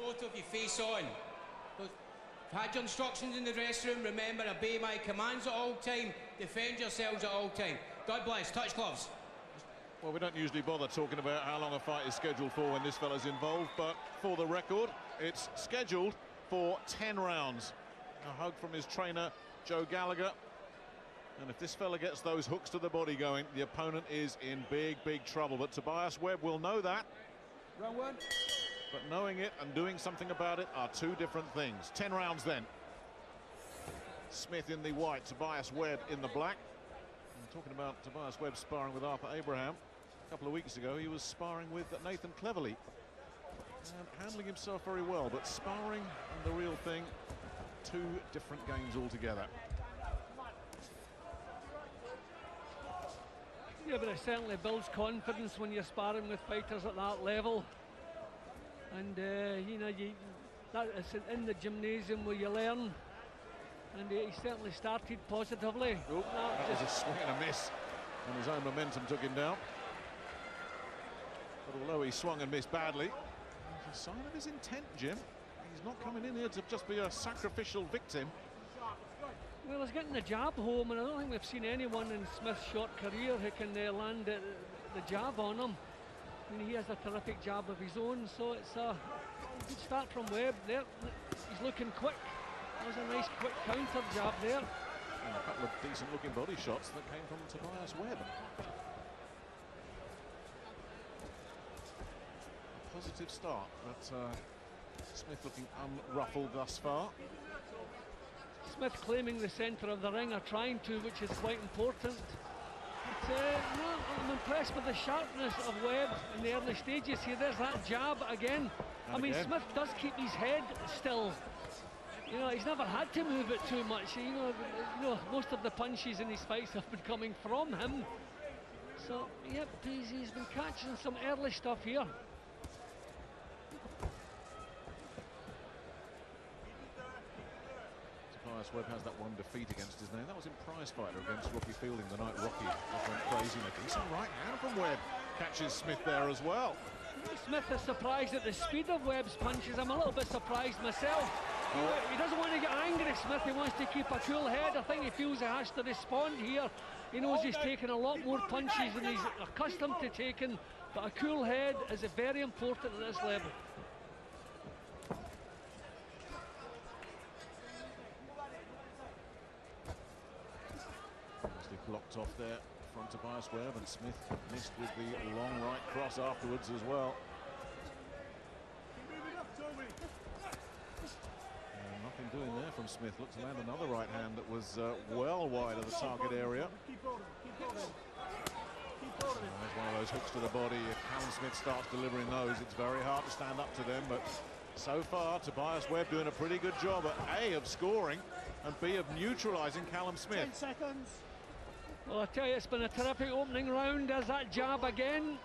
Both of you face on. Had your instructions in the dressing room. Remember, obey my commands at all time. Defend yourselves at all time. God bless. Touch gloves. Well, we don't usually bother talking about how long a fight is scheduled for when this fella's involved, but for the record, it's scheduled for 10 rounds. A hug from his trainer, Joe Gallagher. And if this fella gets those hooks to the body going, the opponent is in big, big trouble. But Tobias Webb will know that. Round one. But knowing it and doing something about it are two different things. 10 rounds then. Smith in the white, Tobias Webb in the black. And talking about Tobias Webb sparring with Arthur Abraham. A couple of weeks ago, he was sparring with Nathan Cleverly. And handling himself very well, but sparring and the real thing, two different games altogether. Yeah, but it certainly builds confidence when you're sparring with fighters at that level. And you know, it's in the gymnasium where you learn. And he certainly started positively. Oh, that was a swing and a miss, and his own momentum took him down. But although he swung and missed badly, there's a sign of his intent, Jim. He's not coming in here to just be a sacrificial victim. Well, he's getting the jab home, and I don't think we've seen anyone in Smith's short career who can land the jab on him. I mean, he has a terrific jab of his own, so it's a good start from Webb there. He's looking quick. That was a nice quick counter jab there. And a couple of decent looking body shots that came from Tobias Webb. A positive start, but Smith looking unruffled thus far. Smith claiming the centre of the ring, or trying to, which is quite important. But, no, I'm impressed with the sharpness of Webb in the early stages here. There's that jab again. And I mean, again, Smith does keep his head still. You know, he's never had to move it too much. You know, most of the punches in his fights have been coming from him. So, yep, he's been catching some early stuff here. Tobias Webb has that one defeat against his name. That was in Prizefighter against Rocky Fielding the night Rocky just went crazy. And a decent right hand from Webb. Catches Smith there as well. Smith is surprised at the speed of Webb's punches. I'm a little bit surprised myself. He doesn't want to get angry, Smith. He wants to keep a cool head. I think he feels he has to respond here. He knows he's taken a lot more punches than he's accustomed to taking, but a cool head is very important at this level. Blocked off there from Tobias Webb, and Smith missed with the long right cross afterwards as well. And nothing doing there from Smith. Looked to land another right hand that was well wide of the target area. There's one of those hooks to the body. If Callum Smith starts delivering those, it's very hard to stand up to them, but so far Tobias Webb doing a pretty good job at A, of scoring, and B, of neutralising Callum Smith. 10 seconds. Well, I tell you, it's been a terrific opening round. There's that jab again.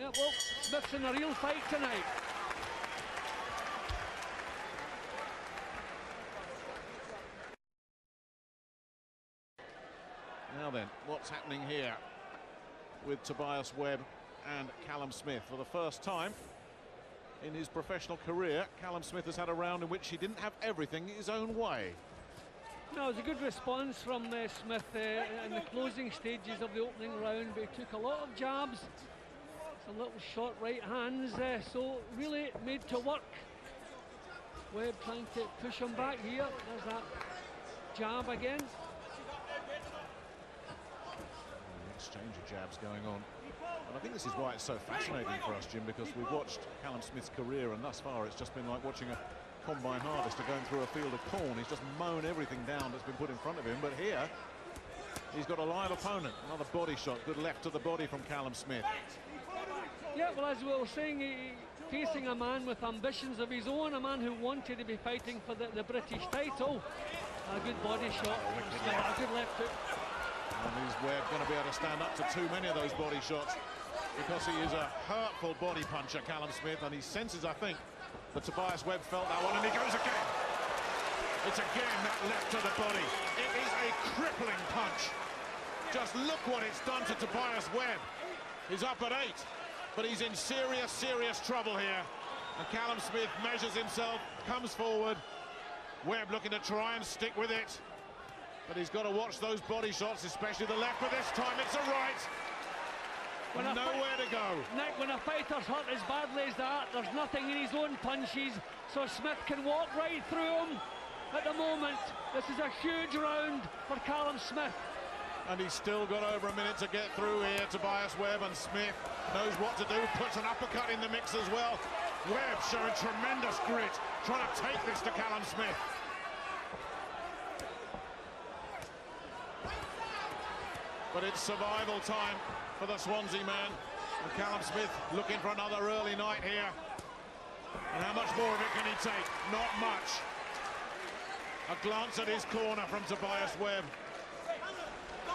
Yeah, well, Smith's in a real fight tonight. Now then, what's happening here with Tobias Webb and Callum Smith? For the first time in his professional career, Callum Smith has had a round in which he didn't have everything his own way. No, it was a good response from Smith in the closing stages of the opening round, but he took a lot of jabs, some little short right hands, so really made to work. Webb trying to push him back here. There's that jab again. The exchange of jabs going on. And I think this is why it's so fascinating for us, Jim, because we've watched Callum Smith's career, and thus far it's just been like watching a combine harvester going through a field of corn. He's just mown everything down that's been put in front of him, but here he's got a live opponent. Another body shot, good left to the body from Callum Smith. Yeah, well, as we were saying, facing a man with ambitions of his own, a man who wanted to be fighting for the British title. A good body shot, a good left hook. And is Webb going to be able to stand up to too many of those body shots, because he is a hurtful body puncher, Callum Smith, and he senses, I think, that Tobias Webb felt that one, and he goes again. It's again that left to the body. It is a crippling punch. Just look what it's done to Tobias Webb. He's up at 8. but he's in serious, serious trouble here. And Callum Smith measures himself, comes forward. Webb looking to try and stick with it. But he's got to watch those body shots, especially the left, but this time it's a right. Nowhere to go. Nick, when a fighter's hurt as badly as that, there's nothing in his own punches, so Smith can walk right through him. At the moment, this is a huge round for Callum Smith. And he's still got over a minute to get through here. Tobias Webb, and Smith knows what to do, puts an uppercut in the mix as well. Webb showing tremendous grit, trying to take this to Callum Smith. But it's survival time for the Swansea man. And Callum Smith looking for another early night here. And how much more of it can he take? Not much. A glance at his corner from Tobias Webb.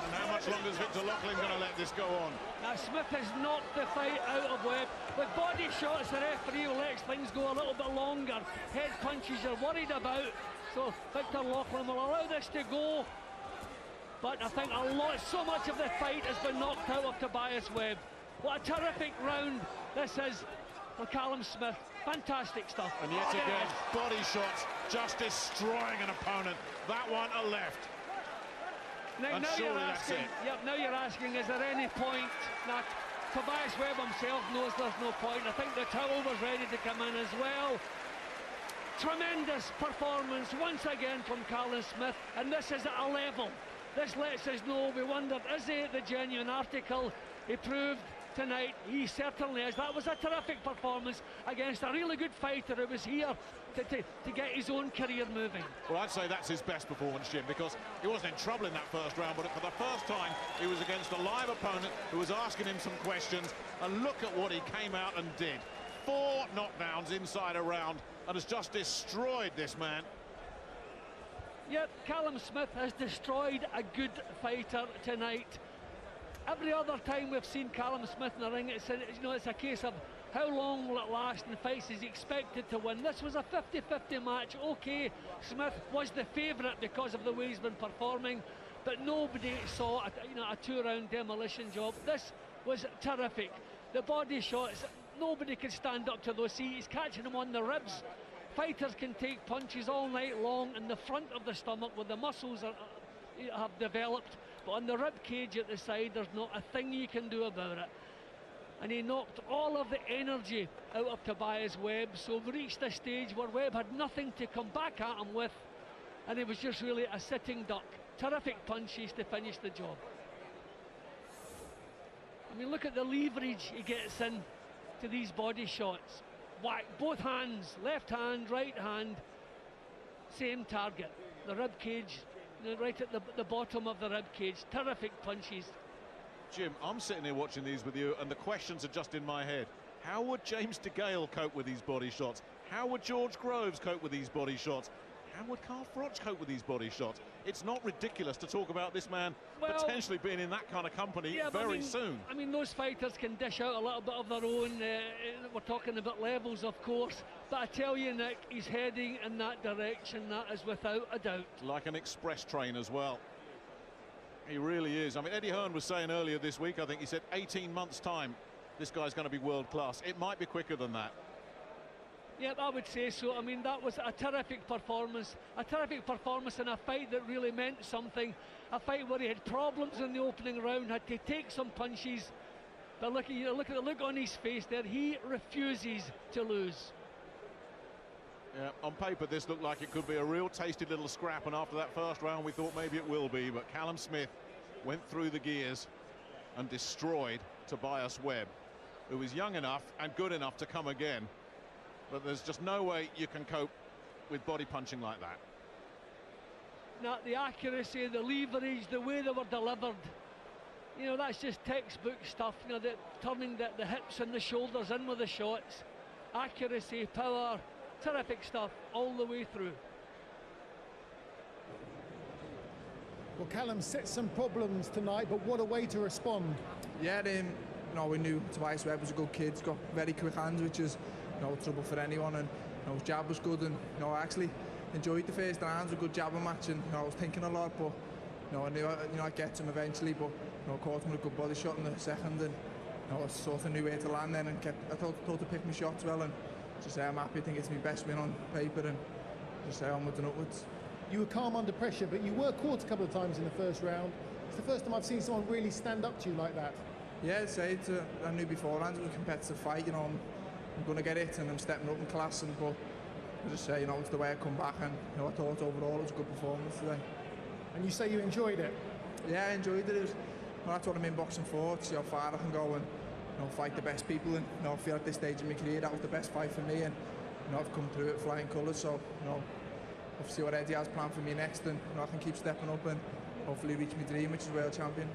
And how much longer is Victor Loughlin going to let this go on? Now Smith has knocked the fight out of Webb. With body shots, the referee lets things go a little bit longer. Head punches you're worried about. So Victor Loughlin will allow this to go. But I think so much of the fight has been knocked out of Tobias Webb. What a terrific round this is for Callum Smith. Fantastic stuff. And yet again, body shots just destroying an opponent. That one a left. Now you're asking, is there any point? Now, Tobias Webb himself knows there's no point. I think the towel was ready to come in as well. Tremendous performance once again from Callum Smith, and this is at a level. This lets us know, we wondered, is he the genuine article? He proved tonight he certainly is. That was a terrific performance against a really good fighter who was here to get his own career moving. Well, I'd say that's his best performance, Jim, because he wasn't in trouble in that first round, but for the first time he was against a live opponent who was asking him some questions, and look at what he came out and did. 4 knockdowns inside a round and has just destroyed this man. Yep, Callum Smith has destroyed a good fighter tonight. Every other time we've seen Callum Smith in the ring, it's a case of how long will it last in fights he's expected to win. This was a 50-50 match. Okay, Smith was the favourite because of the way he's been performing, but nobody saw a 2-round demolition job. This was terrific. The body shots, nobody can stand up to those. See, he's catching them on the ribs. Fighters can take punches all night long in the front of the stomach where the muscles have developed, but on the rib cage at the side there's not a thing you can do about it. And he knocked all of the energy out of Tobias Webb, so we reached a stage where Webb had nothing to come back at him with, and he was just really a sitting duck. Terrific punches to finish the job. I mean, look at the leverage he gets in to these body shots. Whack, both hands, left hand, right hand, same target. The rib cage, right at the bottom of the rib cage. Terrific punches. Jim, I'm sitting here watching these with you, and the questions are just in my head. How would James DeGale cope with these body shots? How would George Groves cope with these body shots? How would Carl Froch cope with these body shots? It's not ridiculous to talk about this man potentially being in that kind of company very soon. I mean, those fighters can dish out a little bit of their own. We're talking about levels, of course. But I tell you, Nick, he's heading in that direction. That is without a doubt. Like an express train as well. He really is. I mean, Eddie Hearn was saying earlier this week, I think he said 18 months' time, this guy's going to be world class. It might be quicker than that. Yep, I would say so. I mean, that was a terrific performance in a fight that really meant something. A fight where he had problems in the opening round, had to take some punches. But look at the look on his face there. He refuses to lose. Yeah, on paper this looked like it could be a real tasty little scrap, and after that first round we thought maybe it will be, but Callum Smith went through the gears and destroyed Tobias Webb, who is young enough and good enough to come again. But there's just no way you can cope with body punching like that. Now, the accuracy, the leverage, the way they were delivered, that's just textbook stuff. Turning the hips and the shoulders in with the shots. Accuracy, power, terrific stuff all the way through. Well, Callum set some problems tonight, but what a way to respond. Yeah, we knew Tobias Webb was a good kid. He's got very quick hands, which is no trouble for anyone, and his jab was good, and I actually enjoyed the first rounds, a good jabbing match, and I was thinking a lot, but I knew I'd get to him eventually, but caught him with a good body shot in the second, and you know, I sort of knew where to land then, and I thought to pick my shots well, and just say I'm happy. I think it's my best win on paper, and just say onwards and upwards. You were calm under pressure, but you were caught a couple of times in the first round. It's the first time I've seen someone really stand up to you like that. Yeah, I'd say I knew beforehand it was a competitive fight. You know, I'm going to get it, and I'm stepping up in class. But I just say, you know, it's the way I come back, and you know, I thought overall it was a good performance today. And you say you enjoyed it? Yeah, I enjoyed it. Well, that's what I'm in boxing for, to see how far I can go and, you know, fight the best people. And you know, I feel at this stage in my career that was the best fight for me, and you know, I've come through it flying colours. So you know, I'll see what Eddie has planned for me next, and you know, I can keep stepping up and hopefully reach my dream, which is world champion.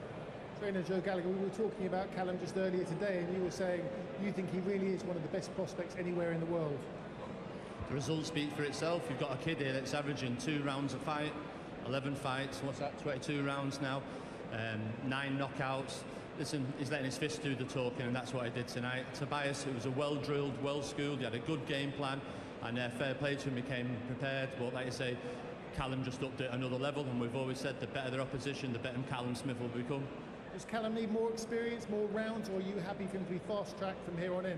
Trainer Joe Gallagher, we were talking about Callum just earlier today, and you were saying you think he really is one of the best prospects anywhere in the world. The results speak for itself. You've got a kid here that's averaging 2 rounds a fight, 11 fights, what's that, 22 rounds now, 9 knockouts. Listen, he's letting his fist do the talking, and that's what he did tonight. Tobias, it was a well-drilled, well-schooled, he had a good game plan, and fair play to him, he came prepared. But like I say, Callum just upped it another level, and we've always said the better their opposition, the better Callum Smith will become. Does Callum need more experience, more rounds, or are you happy for him to be fast-tracked from here on in?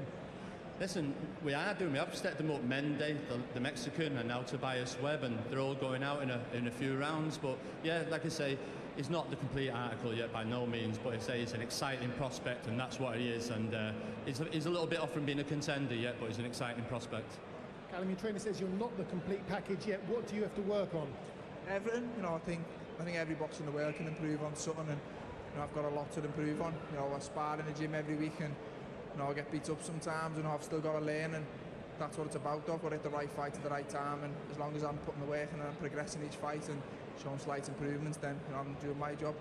Listen, we have stepped them up. Mende, the Mexican, and now Tobias Webb, and they're all going out in a few rounds. But yeah, like I say, he's not the complete article yet by no means, but I say he's an exciting prospect, and that's what he is. And he's a little bit off from being a contender yet, but he's an exciting prospect. Callum, your trainer says you're not the complete package yet. What do you have to work on? Everything, you know. I think every boxer in the world can improve on something, and you know, I've got a lot to improve on. You know, I spar in the gym every week, and you know, I get beat up sometimes, and I've still got to learn, and that's what it's about. I've got to hit the right fight at the right time, and as long as I'm putting the work in and I'm progressing each fight and showing slight improvements, then you know, I'm doing my job.